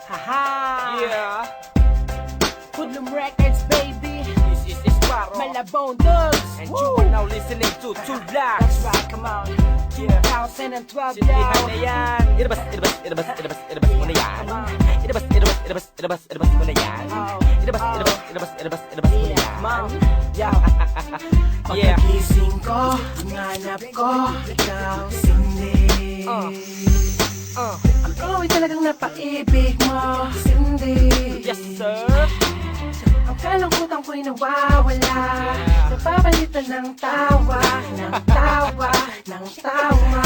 Haha! Yeah! Hoodlum Records, baby. This is Sparrow. Malabone Dogs. And Woo! you are now listening to Two Blacks. That's right, come on. Yeah. 2012 Sindihan now. na yan. Ilabas mo na yan. Ilabas mo na yan. Ilabas mo na yan. Man, yo. Yeah. Pagkagising ko, hanap ko, ikaw, Cindy. Ako ay talagang napaibig mo, Cindy. Yes, sir. Ang kalungkutan ko'y nawawala, napapalitan ng tawa, ng tawa, ng tawa.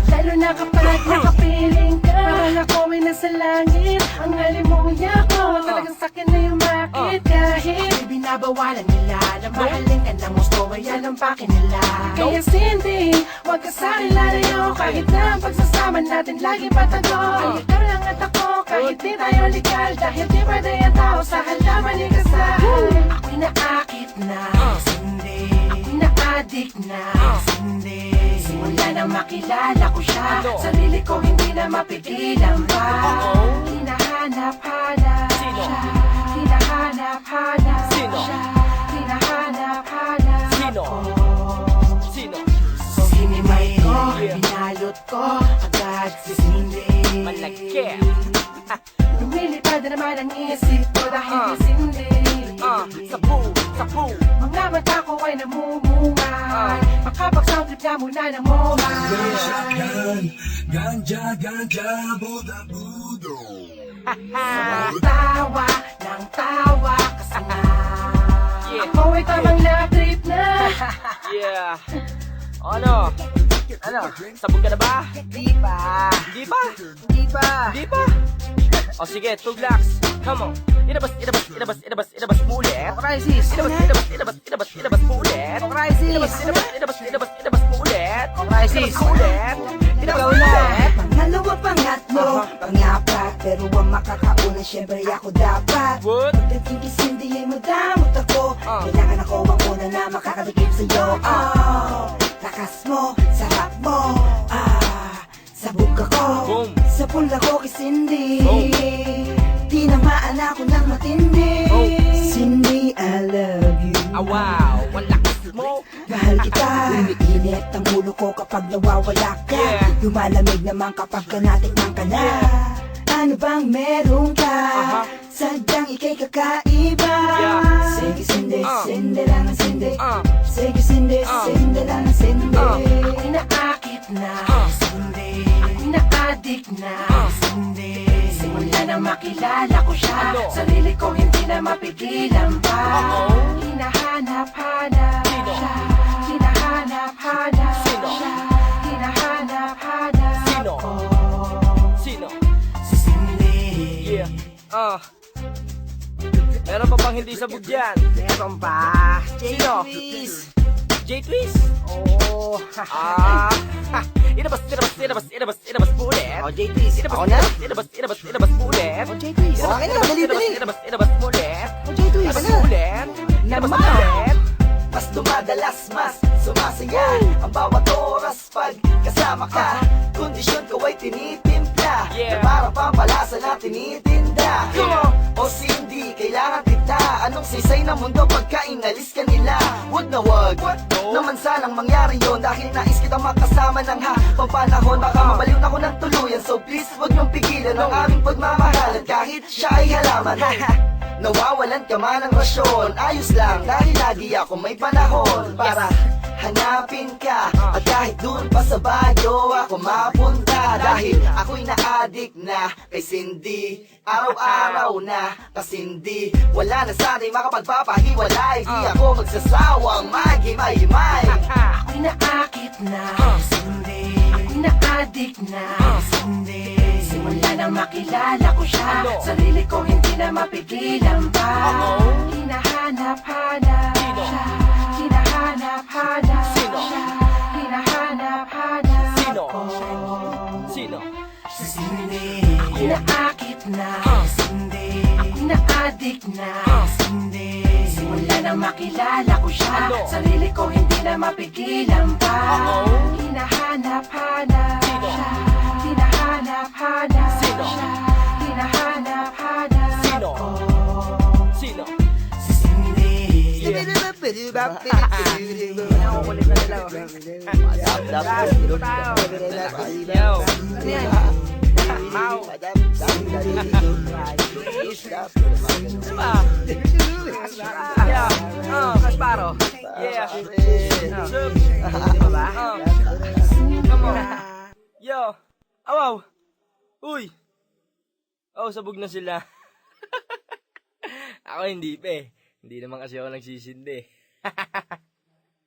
Lalo na kapag nakapiling ka, parang ako ay nasa langit. Ang alimuya ko, talagang sakin na yung makit. Kahit di binabawalan nila, na mahalin ka ng gusto, ay alam pa nila. Kaya Cindy, wag ka sa'kin lalayo, kahit na ang pagsasama natin lagi patago. Ay ikaw lang at ako, kahit di tayo legal, dahil di pwede ang tao sa halaman ni kasal. Ako'y naakit na, Cindy. Ako'y na-addict na, Cindy. Simula na makilala ko siya, sarili ko hindi na mapigilan pa. Hinahanap-hanap siya, hinahanap-hanap siya, hinahanap-hanap Sino? ko. Sino? Sinimay ko, binalot ko, agad si Cindy. Malaki. Lumilipad na naman ang isip ko dahil kay Cindy. Sabu. Mga mata ko ay namumungay, makapag-sound trip ka muna ng momay. Ganja, Buda, Budo. Tawa ng tawa kasi nga Yeah. ako ay tamang na-trip na. Yeah. Ano? Sabog ka na ba? Di ba? Di ba? Di ba? Di ba? O sige, Two Blacks. Come on. Ilabas mo ulit. Crisis. Ilabas mo ulit. Crisis. Ilabas mo ulit. Crisis. Ilabas mo ulit. Ilabas Ikaw mo na. ulit. Pangalawa, pangatlo, pangapat, pero ang makakauna, syempre ako dapat. What? Pagdating kay Cindy ay madamot ako, kailangan ako ang una na makakadikip sa'yo. Lakas mo, sarap mo, sabog ako, Boom. sa pula ko kay Cindy. Boom. Tinamaan ako ng matindi. Boom. Cindy, I love you. Wow. Ang lakas mo. Mahal kita, umiinit ang ulo ko kapag nawawala ka. Yeah. Lumalamig naman kapag natikman ka na. Ano bang meron ka? Sadyang ika'y kakaiba. Yeah. Sige Cindy, Cindy lang ang Cindy. Sige Cindy, Uh. Cindy lang ang Cindy. Ako'y naakit na, Cindy. Ako'y na-addict na, Cindy. Simula na makilala ko siya, sarili ko hindi na mapigilan pa. Hinahanap-hanap siya, hinahanap-hanap siya, hinahanap-hanap Sino? ko. Sino? Si Cindy. Yeah. Meron pa bang hindi sabog dyan? Meron pa. Sino? J-Twist. J-Twist? Oh, Ilabas mo ulit. Oh, J-Twist. Ako na? Ilabas mo ulit. Oh, J-Twist. Okay na, dali. Ilabas mo ulit. Oh, J-Twist. Ilabas mo ulit. Ilabas mo ulit. Mas dumadalas, mas sumasaya ang bawat oras pag kasama ka. Kondisyon ko ay tinitimpla, Yeah. na para pampalasa na tinitinda. Yeah. O Cindy, kailangan kita. Anong sisay ng mundo pagka inalis ka nila? Wag na wag, naman sanang mangyari yon. Dahil nais kitang makasama ng habang panahon. Baka mabaliw na ko ng tuluyan, so please wag niyong pigilan ang aming pagmamahal. At kahit siya ay halaman, nawawalan ka man ng rasyon, ayos lang dahil lagi ako may panahon para hanapin ka. At kahit dun pa sa Baguio ako mapunta, dahil ako'y na-addict na kay Cindy. Araw-araw na kasindi, wala na sana'y makapagpapahiwalay. Di ako magsasawang maghimay-himay. Ako'y naakit na, Cindy. Ako'y na-addict na, Cindy. Simula na makilala ko siya, sarili ko hindi na mapigilan pa. Hinahanap-hanap siya, hinahanap-hanap siya, hinahanap-hanap Sino? ko. Sino? Si Cindy. Ako'y naakit na, Cindy. Ako'y na-addict na, Cindy. Simula na makilala ko siya, sarili ko hindi na mapigilan pa. Hinahanap-hanap siya, hinahanap-hanap siya, Nakukulit na nila. Yo. Ano yan? Mau. Diba? Yeah. Kasparo. Yeah. Sup. Diba? Come on. Yo. Awaw. Uy. Oh, sabog na sila. Ako hindi pa eh. Hindi naman kasi ako nagsisindi.